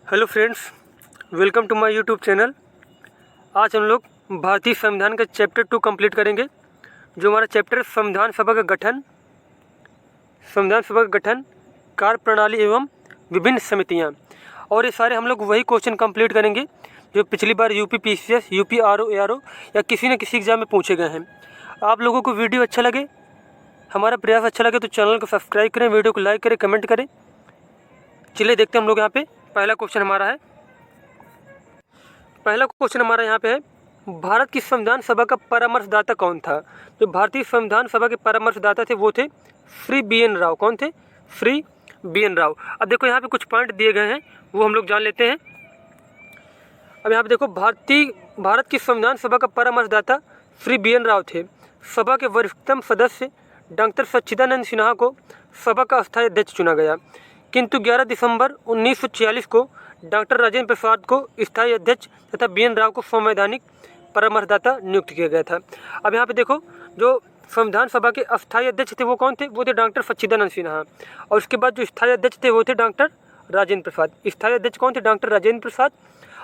Hello friends, welcome to my YouTube channel. आज हम लोग भारतीय संविधान का चैप्टर 2 कंप्लीट करेंगे। जो हमारा चैप्टर संविधान सभा का गठन, कार्य प्रणाली एवं विभिन्न समितियां, और ये सारे हम लोग वही क्वेश्चन कंप्लीट करेंगे जो पिछली बार UP PCS, UP RO ARO या किसी न किसी एग्जाम में पूछे गए हैं। आप लोगों को वीडियो अच्छा लगे, हमारा प्रयास अच्छा लगे तो चैनल को सब्सक्राइब करें, वीडियो को लाइक करें, कमेंट करें। चलिए देखते हैं हम लोग यहाँ पे। पहला क्वेश्चन हमारा यहाँ पे है, भारत की संविधान सभा का परामर्शदाता कौन था? जो भारतीय संविधान सभा के परामर्शदाता थे वो थे श्री BN राव। कौन थे? श्री BN राव। अब देखो यहाँ पे कुछ पॉइंट दिए गए हैं, वो हम लोग जान लेते हैं। अब यहाँ पे देखो, भारत की संविधान सभा का परामर्शदाता श्री BN राव थे। सभा के वरिष्ठतम सदस्य डॉक्टर सच्चिदानंद सिन्हा को सभा का अस्थायी अध्यक्ष चुना गया, किंतु 11 दिसंबर 1946 को डॉक्टर राजेंद्र प्रसाद को स्थायी अध्यक्ष तथा BN राव को संवैधानिक परामर्शदाता नियुक्त किया गया था। अब यहाँ पे देखो, जो संविधान सभा के अस्थायी अध्यक्ष थे वो कौन थे? वो थे डॉक्टर सच्चिदानंद सिन्हा, और उसके बाद जो स्थायी अध्यक्ष थे वो थे डॉक्टर राजेंद्र प्रसाद। स्थायी अध्यक्ष कौन थे? डॉक्टर राजेंद्र प्रसाद,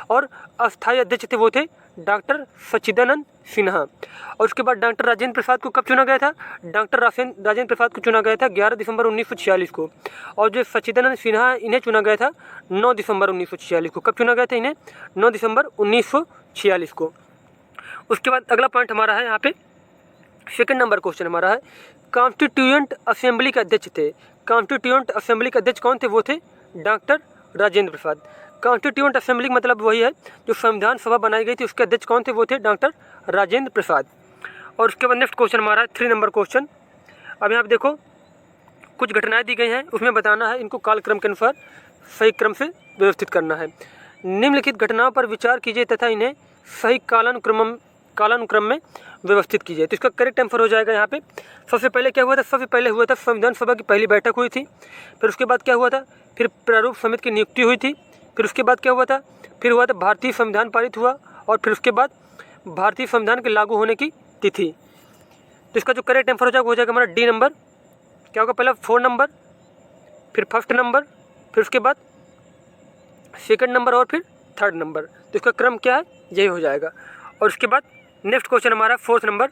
और अस्थायी अध्यक्ष थे वो थे डॉक्टर सच्चिदानंद सिन्हा। और उसके बाद डॉक्टर राजेंद्र प्रसाद को कब चुना गया था? डॉक्टर राजेंद्र प्रसाद को चुना गया था 11 दिसंबर 1946 को, और जो सच्चिदानंद सिन्हा इन्हें चुना गया था 9 दिसंबर 1946 को। कब चुना गया था इन्हें? 9 दिसंबर 1946 को। उसके बाद अगला पॉइंट हमारा है यहाँ पे, सेकंड नंबर क्वेश्चन हमारा है, कॉन्स्टिट्यूएंट असेंबली के अध्यक्ष थे। कॉन्स्टिट्यूएंट असेंबली के अध्यक्ष कौन थे? वो थे doctor Rajendra Prasad. Constituent assembly का मतलब वही है जो संविधान सभा बनाई गई थी, उसके अध्यक्ष कौन थे? वो थे डॉक्टर राजेंद्र प्रसाद। और उसके बाद नेक्स्ट क्वेश्चन हमारा है 3 नंबर क्वेश्चन। अब यहाँ पे देखो, कुछ घटनाएं दी गई हैं, उसमें बताना है, इनको कालक्रम के अनुसार सही क्रम से व्यवस्थित करना है। निम्नलिखित घटनाओं पर विचार कीजिए तथा इन्हें सही कालानुक्रम में व्यवस्थित कीजिए। तो इसका करेक्ट आंसर हो जाएगा यहाँ पे। सबसे पहले क्या हुआ था? सबसे पहले हुआ था संविधान सभा की पहली बैठक हुई थी। फिर उसके बाद क्या हुआ था? फिर प्रारूप समिति की नियुक्ति हुई थी। फिर उसके बाद क्या हुआ था? फिर हुआ था भारतीय संविधान पारित हुआ, और फिर उसके बाद भारतीय संविधान के लागू होने की तिथि। तो इसका जो करेक्ट आंसर हो जाएगा हमारा डी नंबर। क्या होगा? पहला 4 नंबर, फिर फर्स्ट नंबर, फिर उसके बाद सेकंड नंबर, और फिर थर्ड नंबर। तो इसका क्रम क्या है? यही हो जाएगा। और उसके बाद नेक्स्ट क्वेश्चन हमारा 4th नंबर।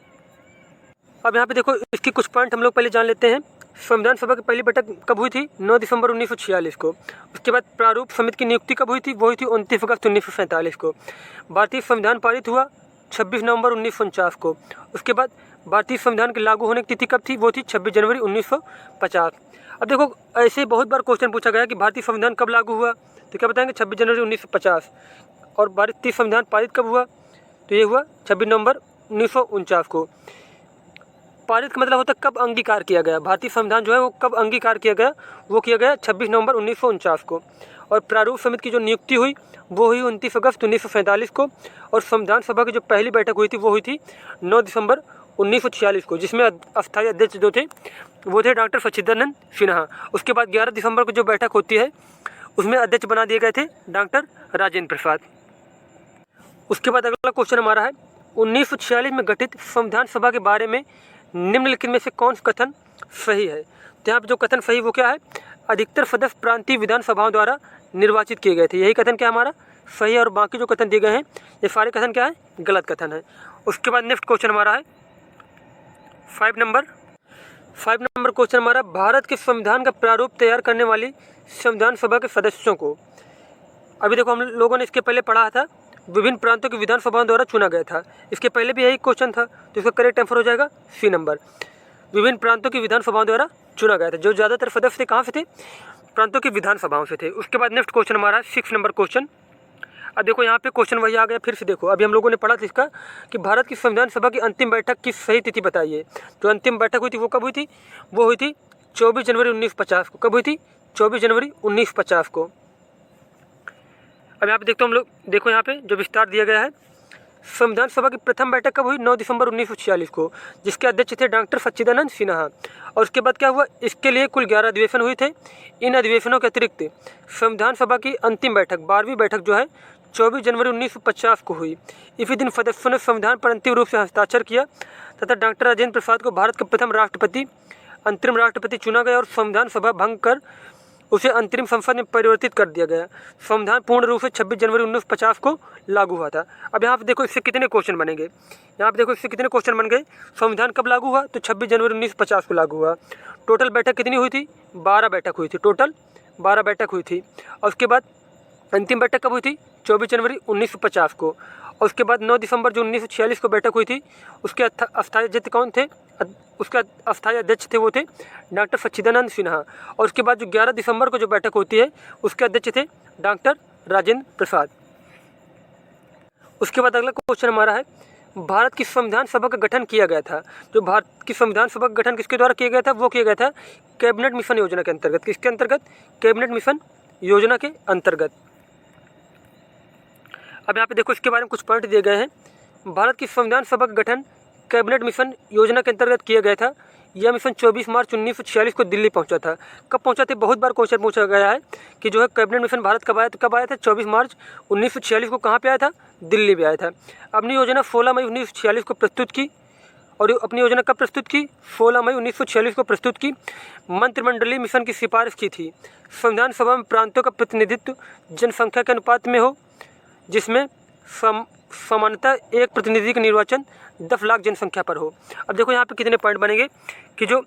अब यहाँ पे देखो, इसकी कुछ पॉइंट हम लोग पहले जान लेते हैं। संविधान सभा की पहली बैठक कब हुई थी? 9 दिसंबर 1946 को। उसके बाद प्रारूप समिति की नियुक्ति कब हुई थी? वो हुई थी 29 अगस्त 1947 को। भारतीय संविधान पारित हुआ 26 नवंबर 1949 को। उसके बाद भारतीय संविधान के लागू होने की तिथि कब थी? वो थी 26 जनवरी 1950। अब देखो, ऐसे बहुत बार क्वेश्चन पूछा गया कि भारतीय संविधान कब लागू हुआ, तो क्या बताएंगे? 26 जनवरी 1950। और भारतीय संविधान पारित कब हुआ? तो ये हुआ 26 नवंबर 1949 को। पारित का मतलब होता है कब अंगीकार किया गया। भारतीय संविधान जो है वो कब अंगीकार किया गया? वो किया गया 26 नवंबर 1949 को। और प्रारूप समिति की जो नियुक्ति हुई वो हुई 29 अगस्त 1947 को। और संविधान सभा की जो पहली बैठक हुई थी वो हुई थी 9 दिसंबर 1946 को, जिसमें अस्थायी अध्यक्ष जो थे वो थे डॉक्टर सच्चिदानंद सिन्हा। उसके बाद 11 दिसंबर को जो बैठक होती है उसमें अध्यक्ष बना दिए गए थे डॉक्टर राजेंद्र प्रसाद। उसके बाद अगला क्वेश्चन हमारा है, 1946 में गठित संविधान सभा के बारे में निम्नलिखित में से कौन सा कथन सही है? तो यहाँ पर जो कथन सही वो क्या है? अधिकतर सदस्य प्रांतीय विधानसभाओं द्वारा निर्वाचित किए गए थे। यही कथन क्या हमारा सही है, और बाकी जो कथन दिए गए हैं ये सारे कथन क्या है? गलत कथन है। उसके बाद नेक्स्ट क्वेश्चन हमारा है 5 नंबर क्वेश्चन हमारा, भारत के संविधान का प्रारूप तैयार करने वाली संविधान सभा के सदस्यों को, अभी देखो हम लोगों ने इसके पहले पढ़ा था, विभिन्न प्रांतों की विधानसभाओं द्वारा चुना गया था। इसके पहले भी यही क्वेश्चन था, तो इसका करेक्ट आंसर हो जाएगा सी नंबर। विभिन्न प्रांतों की विधानसभाओं द्वारा चुना गया था। जो ज़्यादातर सदस्य थे कहाँ से थे? प्रांतों की विधानसभाओं से थे। उसके बाद नेक्स्ट क्वेश्चन हमारा 6 नंबर क्वेश्चन। अब देखो यहाँ पे क्वेश्चन वही आ गया फिर से। देखो, अभी हम लोगों ने पढ़ा था इसका कि भारत की संविधान सभा की अंतिम बैठक की सही तिथि बताइए। जो अंतिम बैठक हुई थी वो कब हुई थी? वो हुई थी 24 जनवरी 1950 को। कब हुई थी? 24 जनवरी 1950 को। अब यहाँ पे देखते हम लोग, देखो यहाँ पे जो विस्तार दिया गया है, संविधान सभा की प्रथम बैठक कब हुई? 9 दिसंबर 1946 को, जिसके अध्यक्ष थे डॉक्टर सच्चिदानंद सिन्हा। और उसके बाद क्या हुआ? इसके लिए कुल 11 अधिवेशन हुए थे। इन अधिवेशनों के अतिरिक्त संविधान सभा की अंतिम बैठक 12वीं बैठक जो है 24 जनवरी 1950 को हुई। इसी दिन सदस्यों ने संविधान पर अंतिम रूप से हस्ताक्षर किया तथा डॉक्टर राजेंद्र प्रसाद को भारत के प्रथम राष्ट्रपति, अंतरिम राष्ट्रपति चुना गया, और संविधान सभा भंग कर उसे अंतरिम संसद में परिवर्तित कर दिया गया। संविधान पूर्ण रूप से 26 जनवरी 1950 को लागू हुआ था। अब यहाँ पे देखो इससे कितने क्वेश्चन बनेंगे, यहाँ पे देखो इससे कितने क्वेश्चन बन गए। संविधान कब लागू हुआ, तो 26 जनवरी 1950 को लागू हुआ। टोटल बैठक कितनी हुई थी, 12 बैठक हुई थी, टोटल 12 बैठक हुई थी। और उसके बाद अंतिम बैठक कब हुई थी, 24 जनवरी 1950 को। और उसके बाद 9 दिसंबर जो 1946 को बैठक हुई थी, उसके अस्थायी अध्यक्ष कौन थे, उसके अस्थायी अध्यक्ष थे वो थे डॉक्टर सच्चिदानंद सिन्हा। और उसके बाद जो 11 दिसंबर को जो बैठक होती है उसके अध्यक्ष थे डॉक्टर राजेंद्र प्रसाद। उसके बाद अगला क्वेश्चन हमारा है, भारत की संविधान सभा का गठन किया गया था। जो भारत की संविधान सभा का गठन किसके द्वारा किया गया था, वो किया गया था कैबिनेट मिशन योजना के अंतर्गत। किसके अंतर्गत, कैबिनेट मिशन योजना के अंतर्गत। अब यहाँ पे देखो इसके बारे में कुछ पॉइंट दिए गए हैं। भारत की संविधान सभा का गठन कैबिनेट मिशन योजना के अंतर्गत किया गया था। यह मिशन 24 मार्च 1946 को दिल्ली पहुंचा था। कब पहुंचा था, बहुत बार क्वेश्चन पूछा गया है कि जो है कैबिनेट मिशन भारत कब आया था, 24 मार्च 1946 को कहाँ पे आया था, दिल्ली में आया था। अपनी योजना 16 मई 1946 को प्रस्तुत की। और अपनी योजना कब प्रस्तुत की, 16 मई 1946 को प्रस्तुत की। मंत्रिमंडलीय मिशन की सिफारिश की थी। संविधान सभा में प्रांतों का प्रतिनिधित्व जनसंख्या के अनुपात में हो, जिसमें सामान्यतः एक प्रतिनिधि का निर्वाचन 10 लाख जनसंख्या पर हो। अब देखो यहाँ पे कितने पॉइंट बनेंगे कि जो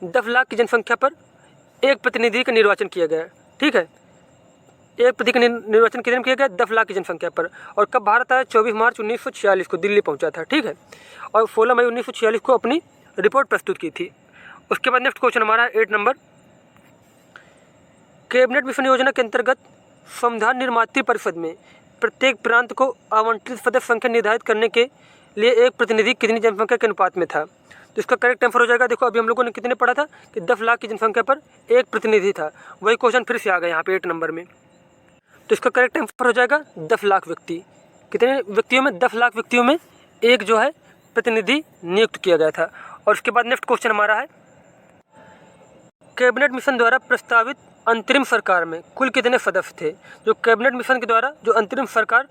10 लाख की जनसंख्या पर एक प्रतिनिधि का निर्वाचन किया गया, ठीक है। एक प्रतिनिधि का निर्वाचन कितने में किया गया, 10 लाख की जनसंख्या पर। और कब भारत आया, 24 मार्च 1946 को दिल्ली पहुंचा था, ठीक है। और 16 मई 1946 को अपनी रिपोर्ट प्रस्तुत की थी। उसके बाद नेक्स्ट क्वेश्चन हमारा है 8 नंबर, कैबिनेट मिशन योजना के अंतर्गत संविधान निर्मात्री परिषद में प्रत्येक प्रांत को आवंटित सदस्य संख्या निर्धारित करने के लिए एक प्रतिनिधि कितनी जनसंख्या के अनुपात में था। तो इसका करेक्ट आंसर हो जाएगा, देखो अभी हम लोगों ने कितने पढ़ा था कि 10 लाख की जनसंख्या पर एक प्रतिनिधि था। वही क्वेश्चन फिर से आ गया यहाँ पे 8 नंबर में। तो इसका करेक्ट आंसर हो जाएगा 10 लाख व्यक्ति। कितने व्यक्तियों में, 10 लाख व्यक्तियों में एक जो है प्रतिनिधि नियुक्त किया गया था। और उसके बाद नेक्स्ट क्वेश्चन हमारा है, कैबिनेट मिशन द्वारा प्रस्तावित अंतरिम सरकार में कुल कितने सदस्य थे। जो कैबिनेट मिशन के द्वारा जो अंतरिम सरकार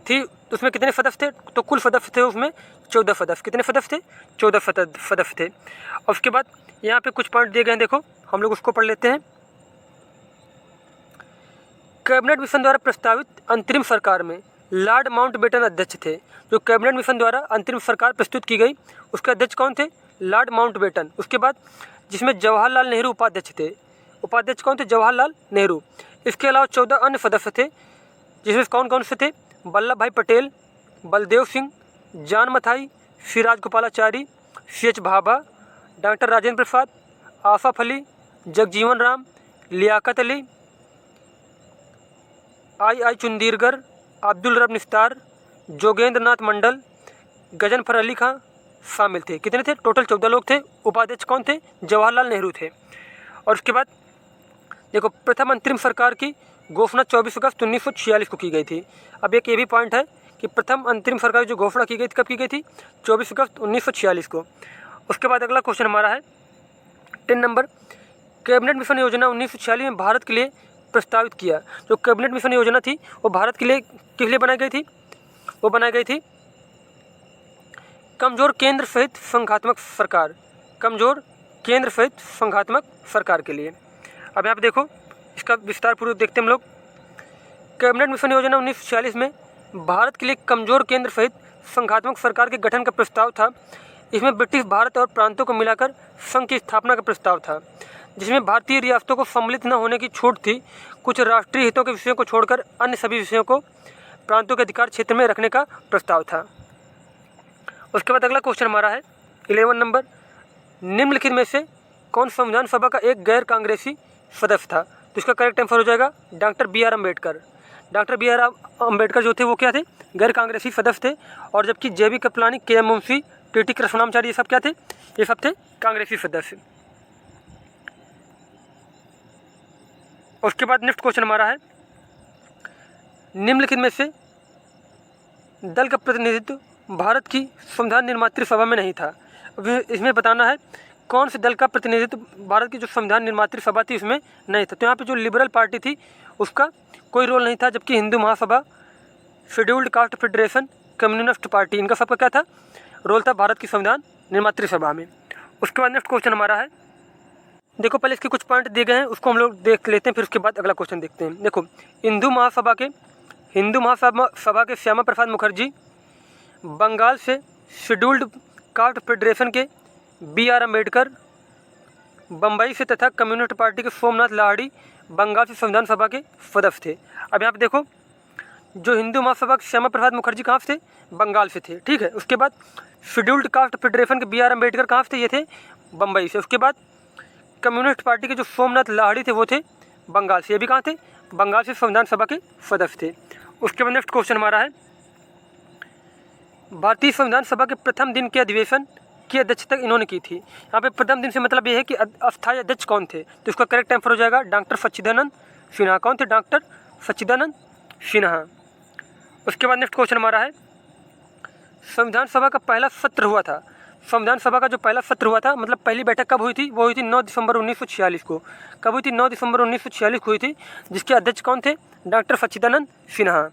थी उसमें कितने सदस्य थे, तो कुल सदस्य थे उसमें 14 सदस्य। कितने सदस्य थे, 14 सदस्य थे। और उसके बाद यहाँ पे कुछ पॉइंट दिए गए हैं, देखो हम लोग उसको पढ़ लेते हैं। कैबिनेट मिशन द्वारा प्रस्तावित अंतरिम सरकार में लॉर्ड माउंटबेटन अध्यक्ष थे। जो कैबिनेट मिशन द्वारा अंतरिम सरकार प्रस्तुत की गई उसके अध्यक्ष कौन थे, लॉर्ड माउंटबेटन। उसके बाद जिसमें जवाहरलाल नेहरू उपाध्यक्ष थे। उपाध्यक्ष कौन थे, जवाहरलाल नेहरू। इसके अलावा 14 अन्य सदस्य थे, जिसमें कौन कौन से थे, वल्लभ भाई पटेल, बलदेव सिंह, जान मथाई, श्री राजगोपालाचारी, CH भाभा, डॉक्टर राजेंद्र प्रसाद, आसफ अली, जगजीवन राम, लियाकत अली, आई चुंदीरगर, अब्दुल रब निस्तार, जोगेंद्र नाथ मंडल, गजनफर अली खां शामिल थे। कितने थे, टोटल 14 लोग थे। उपाध्यक्ष कौन थे, जवाहरलाल नेहरू थे। और उसके बाद देखो प्रथम अंतरिम सरकार की घोषणा 24 अगस्त 1946 को की गई थी। अब एक ये भी पॉइंट है कि प्रथम अंतरिम सरकार जो घोषणा की गई थी कब की गई थी, 24 अगस्त 1946 को। उसके बाद अगला क्वेश्चन हमारा है 10 नंबर, कैबिनेट मिशन योजना 1946 में भारत के लिए प्रस्तावित किया। जो कैबिनेट मिशन योजना थी वो भारत के लिए किस लिए बनाई गई थी, वो बनाई गई थी कमजोर केंद्र सहित संघात्मक सरकार, कमजोर केंद्र सहित संघात्मक सरकार के लिए। अब यहाँ पे देखो इसका विस्तार पूर्वक देखते हैं हम लोग। कैबिनेट मिशन योजना 1946 में भारत के लिए कमजोर केंद्र सहित संघात्मक सरकार के गठन का प्रस्ताव था। इसमें ब्रिटिश भारत और प्रांतों को मिलाकर संघ की स्थापना का प्रस्ताव था, जिसमें भारतीय रियासतों को सम्मिलित न होने की छूट थी। कुछ राष्ट्रीय हितों के विषयों को छोड़कर अन्य सभी विषयों को प्रांतों के अधिकार क्षेत्र में रखने का प्रस्ताव था। उसके बाद अगला क्वेश्चन हमारा है 11 नंबर, निम्नलिखित में से कौन संविधान सभा का एक गैर कांग्रेसी सदस्य था। तो इसका करेक्ट आंसर हो जाएगा doctor BR Ambedkar. Doctor BR Ambedkar जो थे वो क्या थे, गैर कांग्रेसी सदस्य थे। और जबकि JB Kripalani, KM Munshi, TT Krishnamachari ये सब क्या थे, ये सब थे कांग्रेसी सदस्य। उसके बाद नेक्स्ट क्वेश्चन हमारा है, निम्नलिखित में से दल का प्रतिनिधित्व भारत की संविधान निर्मात्री सभा में नहीं था। इसमें बताना है कौन से दल का प्रतिनिधित्व भारत की जो संविधान निर्मात्री सभा थी इसमें नहीं था। तो यहाँ पे जो लिबरल पार्टी थी उसका कोई रोल नहीं था, जबकि Hindu Mahasabha, scheduled caste federation, communist party, इनका सबका क्या था, रोल था भारत की संविधान निर्मात्री सभा में। उसके बाद नेक्स्ट क्वेश्चन हमारा है देखो पहले इसके कुछ पॉइंट दिए गए हैं, उसको हम लोग देख लेते हैं, फिर उसके बाद अगला क्वेश्चन देखते हैं। देखो, हिंदू महासभा के श्यामा प्रसाद मुखर्जी, बंगाल से शेड्यूल्ड कास्ट फेडरेशन के BR अम्बेडकर, बम्बई से तथा कम्युनिस्ट पार्टी के सोमनाथ लाहिड़ी बंगाल से संविधान सभा के सदस्य थे। अब यहाँ पे देखो, जो हिंदू महासभा के श्यामा प्रसाद मुखर्जी कहाँ से थे? बंगाल से थे, ठीक है। उसके बाद शेड्यूल्ड कास्ट फेडरेशन के BR अम्बेडकर कहाँ से थे? ये थे बम्बई से। उसके बाद कम्युनिस्ट पार्टी के जो सोमनाथ लाहिड़ी थे वो थे बंगाल से, ये भी कहाँ थे? बंगाल से संविधान सभा के सदस्य थे। उसके बाद नेक्स्ट क्वेश्चन हमारा है, भारतीय संविधान सभा के प्रथम दिन के अधिवेशन की अध्यक्षता इन्होंने की थी। यहाँ पे प्रथम दिन से मतलब ये है कि अस्थायी अध्यक्ष कौन थे, तो इसका करेक्ट आंसर हो जाएगा डॉक्टर सच्चिदानंद सिन्हा। कौन थे? डॉक्टर सच्चिदानंद सिन्हा। उसके बाद नेक्स्ट क्वेश्चन हमारा है, संविधान सभा का पहला सत्र हुआ था। संविधान सभा का जो पहला सत्र हुआ था, मतलब पहली बैठक कब हुई थी? वो हुई थी 9 दिसंबर 1946 को। कब हुई थी? 9 दिसंबर 1946 को हुई थी, जिसके अध्यक्ष कौन थे? डॉक्टर सच्चिदानंद सिन्हा।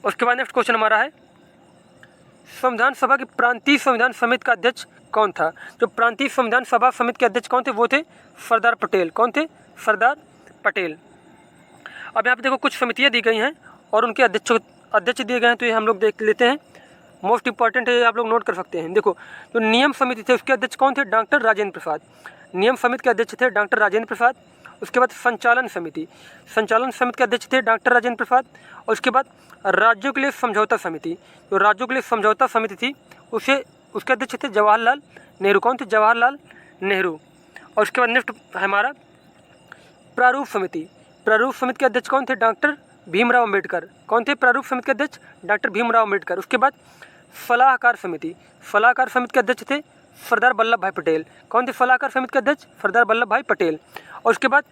उसके बाद नेक्स्ट क्वेश्चन हमारा है, संविधान सभा की प्रांतीय संविधान समिति का अध्यक्ष कौन था? जो प्रांतीय संविधान सभा समिति के अध्यक्ष कौन थे? वो थे सरदार पटेल। कौन थे? सरदार पटेल। अब यहाँ पे देखो कुछ समितियाँ दी गई हैं और उनके अध्यक्ष दिए गए हैं, तो ये हम लोग देख लेते हैं। मोस्ट इंपॉर्टेंट है, आप लोग नोट कर सकते हैं। देखो, जो नियम समिति थे उसके अध्यक्ष कौन थे? डॉक्टर राजेंद्र प्रसाद। नियम समिति के अध्यक्ष थे डॉक्टर राजेंद्र प्रसाद। उसके बाद संचालन समिति के अध्यक्ष थे डॉक्टर राजेंद्र प्रसाद। और उसके बाद राज्यों के लिए समझौता समिति, जो राज्यों के लिए समझौता समिति थी उसके अध्यक्ष थे जवाहरलाल नेहरू। कौन थे? जवाहरलाल नेहरू। और उसके बाद नेक्स्ट हमारा प्रारूप समिति के अध्यक्ष कौन थे? डॉक्टर भीमराव अम्बेडकर। कौन थे प्रारूप समिति के अध्यक्ष? डॉक्टर भीमराव अम्बेडकर। उसके बाद सलाहकार समिति के अध्यक्ष थे सरदार वल्लभ भाई पटेल। कौन थे सलाहकार समिति के अध्यक्ष? सरदार वल्लभ भाई पटेल। और उसके बाद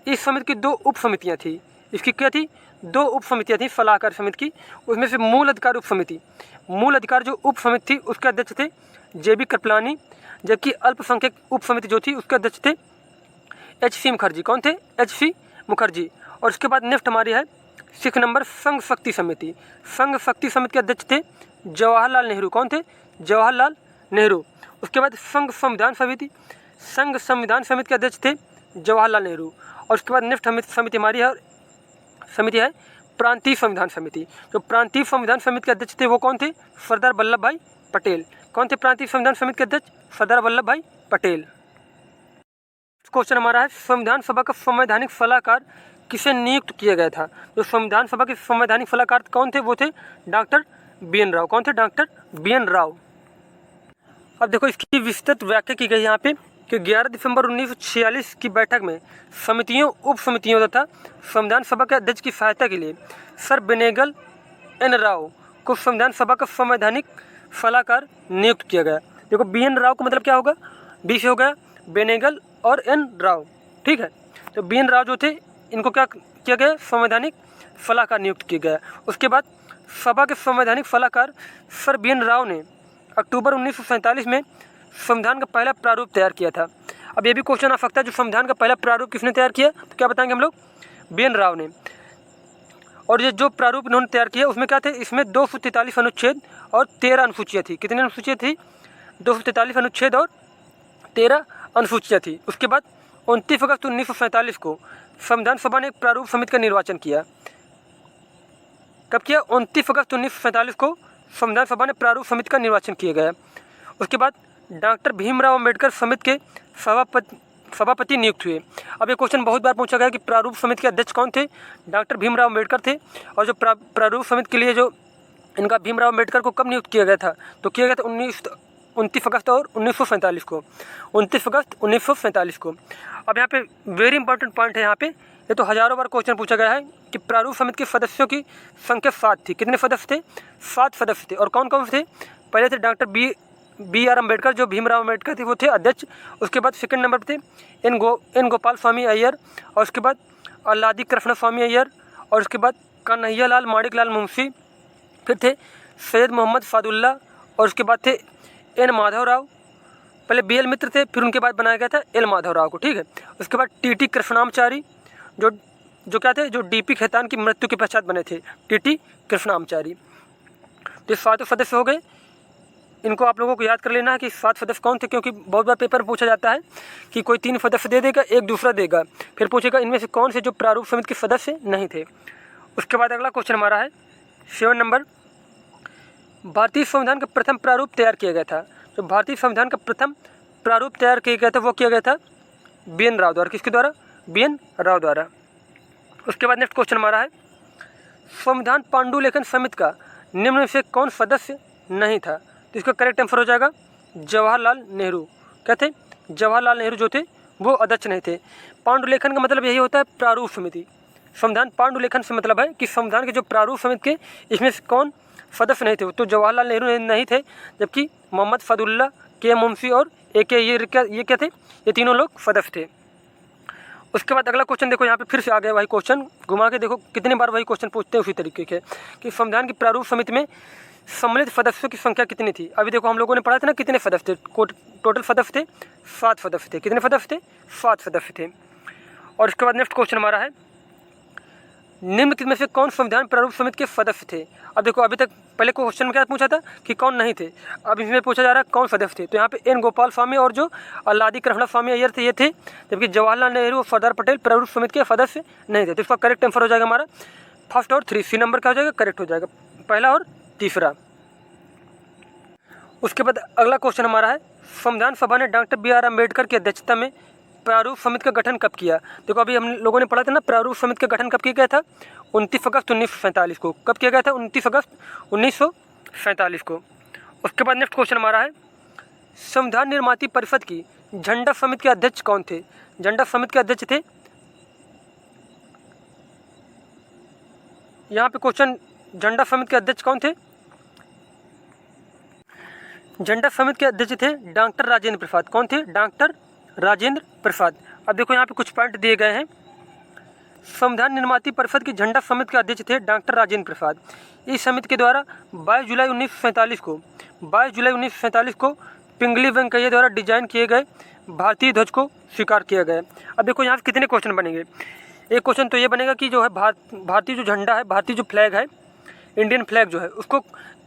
इस समिति की 2 उप समितियाँ थी। इसकी क्या थी? 2 उप समितियाँ थी सलाहकार समिति की। उसमें से मूल अधिकार जो उप समिति थी उसके अध्यक्ष थे JB कृपलानी, जबकि अल्पसंख्यक उप समिति जो थी उसके अध्यक्ष थे HC मुखर्जी। कौन थे? HC मुखर्जी। और उसके बाद नेक्स्ट हमारी है 6 नंबर संघ शक्ति समिति के अध्यक्ष थे जवाहरलाल नेहरू। कौन थे? जवाहरलाल नेहरू। उसके बाद संघ संविधान समिति के अध्यक्ष थे जवाहरलाल नेहरू। और उसके बाद नेक्स्ट समिति हमारी है प्रांतीय संविधान समिति। जो प्रांतीय संविधान समिति के अध्यक्ष थे वो कौन थे? सरदार वल्लभ भाई पटेल। कौन थे प्रांतीय संविधान समिति के अध्यक्ष? सरदार वल्लभ भाई पटेल। क्वेश्चन हमारा है, संविधान सभा का संवैधानिक सलाहकार किसे नियुक्त किया गया था? जो संविधान सभा के संवैधानिक सलाहकार कौन थे? वो थे डॉक्टर BN राव। कौन थे? Doctor BN Rao. अब देखो इसकी विस्तृत व्याख्या की गई यहाँ पे कि 11 दिसंबर 1946 की बैठक में समितियों, उप समितियों तथा संविधान सभा के अध्यक्ष की सहायता के लिए सर बेनेगल N राव को संविधान सभा का संवैधानिक सलाहकार नियुक्त किया गया। देखो BN राव का मतलब क्या होगा? B से हो गया बेनेगल और N राव, ठीक है। तो BN राव जो थे इनको क्या किया गया? संवैधानिक सलाहकार नियुक्त किया गया। उसके बाद सभा के संवैधानिक सलाहकार सर BN राव ने अक्टूबर 1947 में संविधान का पहला प्रारूप तैयार किया था। अब ये भी क्वेश्चन आ सकता है, जो संविधान का पहला प्रारूप किसने तैयार किया? तो क्या बताएंगे हम लोग? BN राव ने। और ये जो प्रारूप इन्होंने तैयार किया उसमें क्या थे? इसमें 243 अनुच्छेद और 13 अनुसूचियाँ थी। कितनी अनुसूचियाँ थी? 243 अनुच्छेद और 13 अनुसूचियाँ थी। उसके बाद 29 अगस्त 1947 को संविधान सभा ने एक प्रारूप समिति का निर्वाचन किया। कब किया? 29 अगस्त 1947 को संविधान सभा ने प्रारूप समिति का निर्वाचन किया गया। उसके बाद डॉक्टर भीमराव अम्बेडकर समिति के सभापति नियुक्त हुए। अब ये क्वेश्चन बहुत बार पूछा गया कि प्रारूप समिति के अध्यक्ष कौन थे? डॉक्टर भीमराव अम्बेडकर थे। और जो प्रारूप समिति के लिए जो इनका भीमराव अम्बेडकर को कब नियुक्त किया गया था? तो किया गया था 29 अगस्त और 1947 को, 29 अगस्त 1947 को। अब यहाँ पे वेरी इंपॉर्टेंट पॉइंट है यहाँ पे, ये तो हज़ारों बार क्वेश्चन पूछा गया है कि प्रारूप समिति के सदस्यों की संख्या 7 थी। कितने सदस्य थे? 7 सदस्य थे। और कौन कौन थे? पहले थे डॉक्टर BR अम्बेडकर, जो भीमराव अम्बेडकर थे वो थे अध्यक्ष। उसके बाद सेकंड नंबर पे थे एन गोपाल स्वामी अय्यर। और उसके बाद अल्लादी कृष्ण स्वामी अय्यर। और उसके बाद कन्हैया लाल माणिकलाल मुंशी। फिर थे सैयद मोहम्मद फादुल्ला। और उसके बाद थे N माधव राव। पहले BL मित्र थे, फिर उनके बाद बनाया गया था L माधव राव को, ठीक है। उसके बाद TT कृष्णामचारी, जो क्या थे? जो DP खेतान की मृत्यु के पश्चात बने थे, TT कृष्णामचारी। तो 7 सदस्य हो गए इनको आप लोगों को याद कर लेना है कि 7 सदस्य कौन थे, क्योंकि बहुत बार पेपर पूछा जाता है कि कोई 3 सदस्य दे देगा, एक दूसरा देगा, फिर पूछेगा इनमें से कौन से जो प्रारूप समिति के सदस्य नहीं थे। उसके बाद अगला क्वेश्चन हमारा है 7 नंबर, भारतीय संविधान का प्रथम प्रारूप तैयार किया गया था। जो भारतीय संविधान का प्रथम प्रारूप तैयार किया गया था वो किया गया था BN राव द्वारा। किसके द्वारा? BN राव द्वारा। उसके बाद नेक्स्ट क्वेश्चन हमारा है संविधान पांडुलेखन समिति का निम्न में से कौन सदस्य नहीं था। तो इसका करेक्ट आंसर हो जाएगा जवाहरलाल नेहरू। क्या थे? जवाहरलाल नेहरू जो थे वो अध्यक्ष नहीं थे। पांडुलेखन का मतलब यही होता है प्रारूप समिति। संविधान पांडुलेखन से मतलब है कि संविधान के जो प्रारूप समिति के इसमें से कौन सदस्य नहीं थे। तो जवाहरलाल नेहरू नहीं थे, जबकि मोहम्मद फदुल्ला, के मुंशी और AK ये क्या थे? ये तीनों लोग सदस्य थे। उसके बाद अगला क्वेश्चन देखो, यहाँ पे फिर से आ गया वही क्वेश्चन, घुमा के देखो कितनी बार वही क्वेश्चन पूछते हैं उसी तरीके के, कि संविधान की प्रारूप समिति में सम्मिलित सदस्यों की संख्या कितनी थी। अभी देखो हम लोगों ने पढ़ा था ना कितने सदस्य थे, टोटल सदस्य थे 7 सदस्य थे। कितने सदस्य थे? 7 सदस्य थे। और इसके बाद नेक्स्ट क्वेश्चन हमारा है निम्न में से कौन संविधान प्रारूप समिति के सदस्य थे। अब देखो अभी तक पहले क्वेश्चन में क्या पूछा था कि कौन नहीं थे, अब इसमें पूछा जा रहा है कौन सदस्य थे। तो यहाँ पे N गोपाल स्वामी और जो अल्लादी कृष्णा स्वामी अय्यर थे ये थे, जबकि जवाहरलाल नेहरू और सरदार पटेल प्रारूप समिति के सदस्य नहीं थे। तो इसका करेक्ट आंसर हो जाएगा हमारा फर्स्ट और 3, C नंबर क्या हो जाएगा? करेक्ट हो जाएगा, पहला और तीसरा। उसके बाद अगला क्वेश्चन हमारा है संविधान सभा ने डॉक्टर BR अम्बेडकर की अध्यक्षता में प्रारूप समिति का गठन कब किया। देखो अभी हम लोगों ने पढ़ा था ना प्रारूप समिति का गठन कब किया गया था? 29 अगस्त 1947 को। कब किया गया था? 29 अगस्त 1947 को। उसके बाद नेक्स्ट क्वेश्चन हमारा है संविधान निर्माती परिषद की झंडा समिति के अध्यक्ष कौन थे। झंडा समिति के अध्यक्ष थे, यहाँ पे क्वेश्चन झंडा समिति के अध्यक्ष कौन थे? झंडा समिति के अध्यक्ष थे डॉक्टर राजेंद्र प्रसाद। कौन थे? डॉक्टर राजेंद्र प्रसाद। अब देखो यहाँ पे कुछ पॉइंट दिए गए हैं। संविधान निर्माती परिषद की झंडा समिति के अध्यक्ष थे डॉक्टर राजेंद्र प्रसाद। इस समिति के द्वारा 22 जुलाई 1947 को पिंगली वेंकैया द्वारा डिजाइन किए गए भारतीय ध्वज को स्वीकार किया गया। अब देखो यहाँ पे कितने क्वेश्चन बनेंगे। एक क्वेश्चन तो ये बनेगा कि जो है भारतीय जो झंडा है, भारतीय जो फ्लैग है, इंडियन फ्लैग जो है, उसको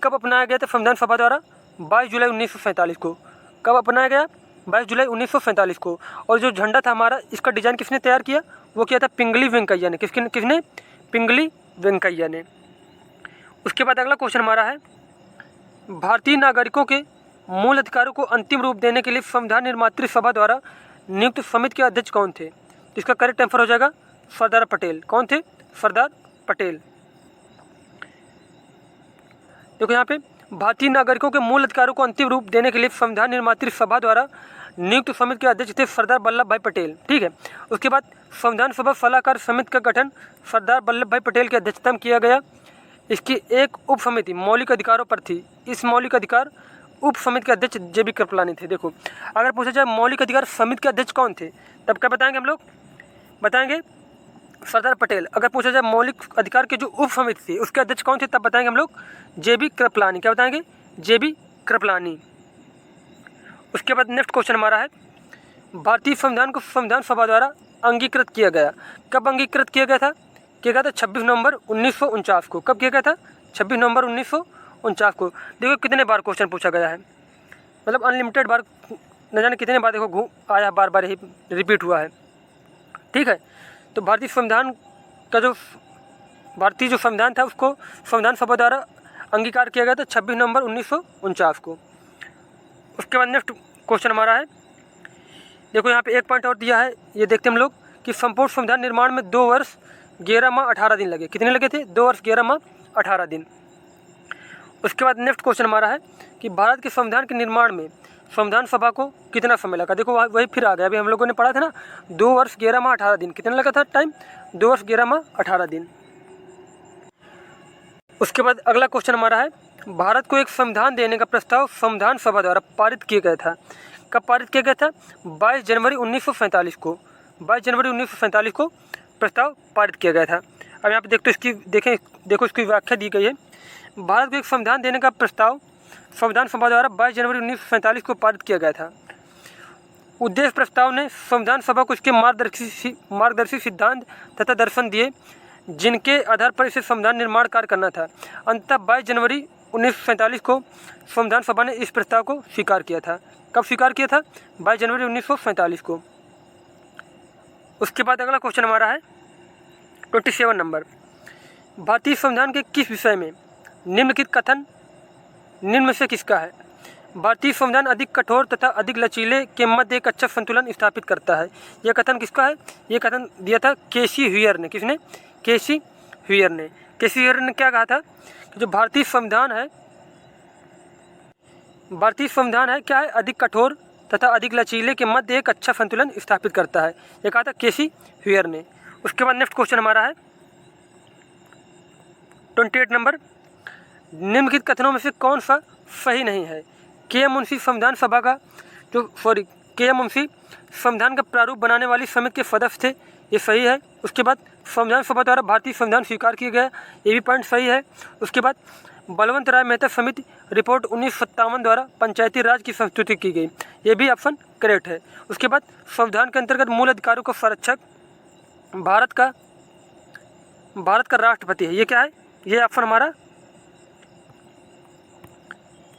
कब अपनाया गया था संविधान सभा द्वारा? 22 जुलाई 1947 को। कब अपनाया गया? 22 जुलाई 1947 को। और जो झंडा था हमारा, इसका डिज़ाइन किसने तैयार किया? वो किया था पिंगली वेंकैया ने। किसने? पिंगली वेंकैया ने। उसके बाद अगला क्वेश्चन हमारा है भारतीय नागरिकों के मूल अधिकारों को अंतिम रूप देने के लिए संविधान निर्मात्री सभा द्वारा नियुक्त समिति के अध्यक्ष कौन थे। तो इसका करेक्ट आंसर हो जाएगा सरदार पटेल। कौन थे? सरदार पटेल। देखो यहाँ पे भारतीय नागरिकों के मूल अधिकारों को अंतिम रूप देने के लिए संविधान निर्मात्री सभा द्वारा नियुक्त समिति के अध्यक्ष थे सरदार वल्लभ भाई पटेल। ठीक है। उसके बाद संविधान सभा सलाहकार समिति का गठन सरदार वल्लभ भाई पटेल की अध्यक्षता में किया गया। इसकी एक उप समिति मौलिक अधिकारों पर थी। इस मौलिक अधिकार उप समिति के अध्यक्ष JB कृपलानी थे। देखो अगर पूछा जाए मौलिक अधिकार समिति के अध्यक्ष कौन थे, तब क्या बताएंगे हम लोग? बताएंगे सरदार पटेल। अगर पूछा जाए मौलिक अधिकार के जो उप समिति थी उसके अध्यक्ष कौन थे, तब बताएंगे हम लोग JB कृपलानी। क्या बताएंगे? JB कृपलानी। उसके बाद नेक्स्ट क्वेश्चन हमारा है भारतीय संविधान को संविधान सभा द्वारा अंगीकृत किया गया। कब अंगीकृत किया गया था? 26 नवंबर 1949 को। कब किया गया था? 26 नवंबर 1949 को। देखो कितने बार क्वेश्चन पूछा गया है, मतलब अनलिमिटेड बार, न जाने कितने बार देखो आया, बार बार यही रिपीट हुआ है। ठीक है। तो भारतीय संविधान जो संविधान था उसको संविधान सभा द्वारा अंगीकार किया गया था 26 नवंबर 1949 को। उसके बाद नेक्स्ट क्वेश्चन हमारा है, देखो यहाँ पे एक पॉइंट और दिया है, ये देखते हम लोग कि संपूर्ण संविधान निर्माण में 2 वर्ष 11 माह 18 दिन लगे। कितने लगे थे? 2 वर्ष 11 माह 18 दिन। उसके बाद नेक्स्ट क्वेश्चन हमारा है कि भारत के संविधान के निर्माण में संविधान सभा को कितना समय लगा। देखो वही फिर आ गया, अभी हम लोगों ने पढ़ा था ना 2 वर्ष 11 माह 18 दिन। कितना लगा था टाइम? 2 वर्ष 11 माह 18 दिन। उसके बाद अगला क्वेश्चन हमारा है भारत को एक संविधान देने का प्रस्ताव संविधान सभा द्वारा पारित किया गया था। कब पारित किया गया था? 22 जनवरी 1947 को। 22 जनवरी 1947 को प्रस्ताव पारित किया गया था। अब यहाँ पे देखो इसकी व्याख्या दी गई है। भारत को एक संविधान देने का प्रस्ताव संविधान सभा द्वारा 22 जनवरी 1947 को पारित किया गया था। उद्देश्य प्रस्ताव ने संविधान सभा को इसके मार्गदर्शी सिद्धांत तथा दर्शन दिए जिनके आधार पर इसे संविधान निर्माण कार्य करना था। अंततः 22 जनवरी 1947 को संविधान सभा ने इस प्रस्ताव को स्वीकार किया था। कब स्वीकार किया था? 22 जनवरी 1947 को। उसके बाद अगला क्वेश्चन हमारा है 27 नंबर। भारतीय संविधान के किस विषय में निम्नलिखित कथन निम्न में से किसका है? भारतीय संविधान अधिक कठोर तथा अधिक लचीले के मध्य एक अच्छा संतुलन स्थापित करता है। यह कथन किसका है? यह कथन दिया था केसी ह्यूयर ने। किसने? केसी ह्यूयर ने। केसी ह्यूयर ने क्या कहा था कि जो भारतीय संविधान है क्या है? अधिक कठोर तथा अधिक लचीले के मध्य एक अच्छा संतुलन स्थापित करता है। यह कहा था केसी ह्यूयर ने। उसके बाद नेक्स्ट क्वेश्चन हमारा है 28 नंबर। निम्नलिखित कथनों में से कौन सा सही नहीं है? के मुंशी संविधान सभा का के मुंशी संविधान का प्रारूप बनाने वाली समिति के सदस्य थे, ये सही है। उसके बाद संविधान सभा द्वारा भारतीय संविधान स्वीकार किया गया, ये भी पॉइंट सही है। उसके बाद बलवंत राय मेहता समिति रिपोर्ट 1957 द्वारा पंचायती राज की संस्तुति की गई, ये भी ऑप्शन करेक्ट है। उसके बाद संविधान के अंतर्गत मूल अधिकारों का संरक्षक भारत का राष्ट्रपति है, ये क्या है? ये ऑप्शन हमारा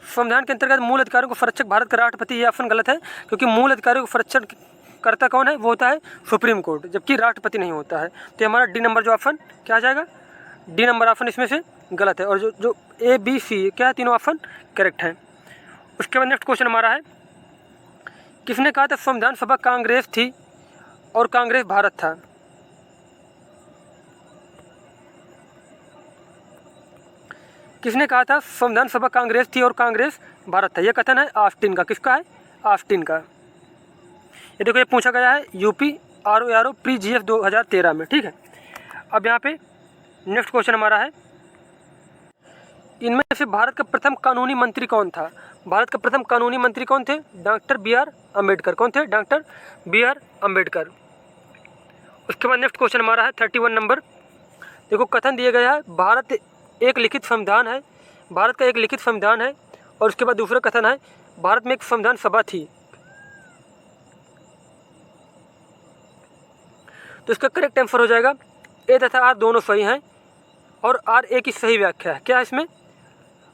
संविधान के अंतर्गत मूल अधिकारों को संरक्षक भारत का राष्ट्रपति, ये ऑप्शन गलत है, क्योंकि मूल अधिकारों को संरक्षण करता कौन है? वो होता है सुप्रीम कोर्ट, जबकि राष्ट्रपति नहीं होता है। तो हमारा डी नंबर जो ऑप्शन क्या आ जाएगा? डी नंबर ऑप्शन इसमें से गलत है। और जो ए बी सी क्या है, तीनों ऑप्शन करेक्ट हैं। उसके बाद नेक्स्ट क्वेश्चन हमारा है किसने कहा था संविधान सभा कांग्रेस थी और कांग्रेस भारत था? किसने कहा था संविधान सभा कांग्रेस थी और कांग्रेस भारत था? यह कथन है ऑस्टिन का। किसका है? ऑस्टिन का। ये देखो, ये पूछा गया है यूपी RO प्री GS 2013 में, ठीक है। अब यहाँ पे नेक्स्ट क्वेश्चन हमारा है इनमें से भारत का प्रथम कानूनी मंत्री कौन था? भारत का प्रथम कानूनी मंत्री कौन थे? Doctor BR Ambedkar. कौन थे? Doctor BR Ambedkar. उसके बाद नेक्स्ट क्वेश्चन हमारा है 31 नंबर। देखो, कथन दिया गया है भारत एक लिखित संविधान है, भारत का एक लिखित संविधान है। और उसके बाद दूसरा कथन है भारत में एक संविधान सभा थी। तो इसका करेक्ट आंसर हो जाएगा ए तथा आर दोनों सही हैं और आर ए की सही व्याख्या है। क्या है इसमें?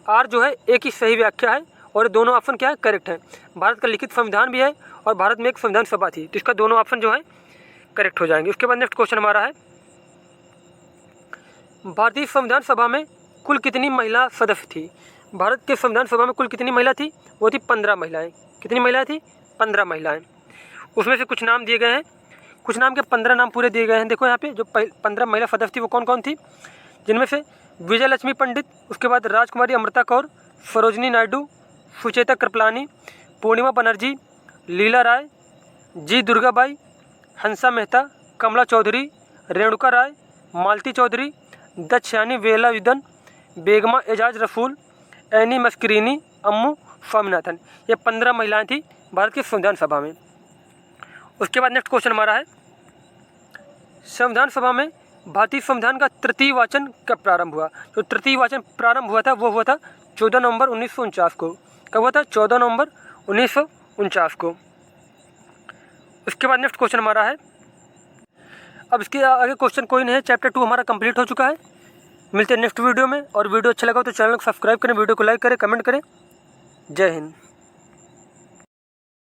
आर जो है ए की सही व्याख्या है और दोनों ऑप्शन क्या है? करेक्ट है। भारत का लिखित संविधान भी है और भारत में एक संविधान सभा थी, तो इसका दोनों ऑप्शन जो है करेक्ट हो जाएंगे। उसके बाद नेक्स्ट क्वेश्चन हमारा है भारतीय संविधान सभा में कुल कितनी महिला सदस्य थी? भारत के संविधान सभा में कुल कितनी महिला थी? वो थी 15 महिलाएं। कितनी महिलाएं थी? 15 महिलाएं। उसमें से कुछ नाम दिए गए हैं, कुछ नाम के 15 नाम पूरे दिए गए हैं। देखो यहाँ पे जो 15 महिला सदस्य थी वो कौन कौन थी, जिनमें से विजय लक्ष्मी पंडित, उसके बाद राजकुमारी अमृता कौर, सरोजनी नायडू, सुचेता कृपलानी, पूर्णिमा बनर्जी, लीला राय, जी दुर्गाबाई, हंसा मेहता, कमला चौधरी, रेणुका राय, मालती चौधरी, दक्षयानी वेलायुधन, बेगमा एजाज रसूल, एनी मस्करीनी, अम्मू स्वामीनाथन। ये 15 महिलाएं थी भारत की संविधान सभा में। उसके बाद नेक्स्ट क्वेश्चन हमारा है संविधान सभा में भारतीय संविधान का तृतीय वाचन कब प्रारंभ हुआ? जो तृतीय वाचन प्रारंभ हुआ था वो हुआ था 14 नवंबर 1949 को। कब हुआ था? 14 नवंबर 1949 को। उसके बाद नेक्स्ट क्वेश्चन हमारा है, अब इसके आगे क्वेश्चन कोई नहीं है, चैप्टर 2 हमारा कंप्लीट हो चुका है। मिलते हैं नेक्स्ट वीडियो में, और वीडियो अच्छा लगा तो चैनल को सब्सक्राइब करें, वीडियो को लाइक करें, कमेंट करें। जय हिंद।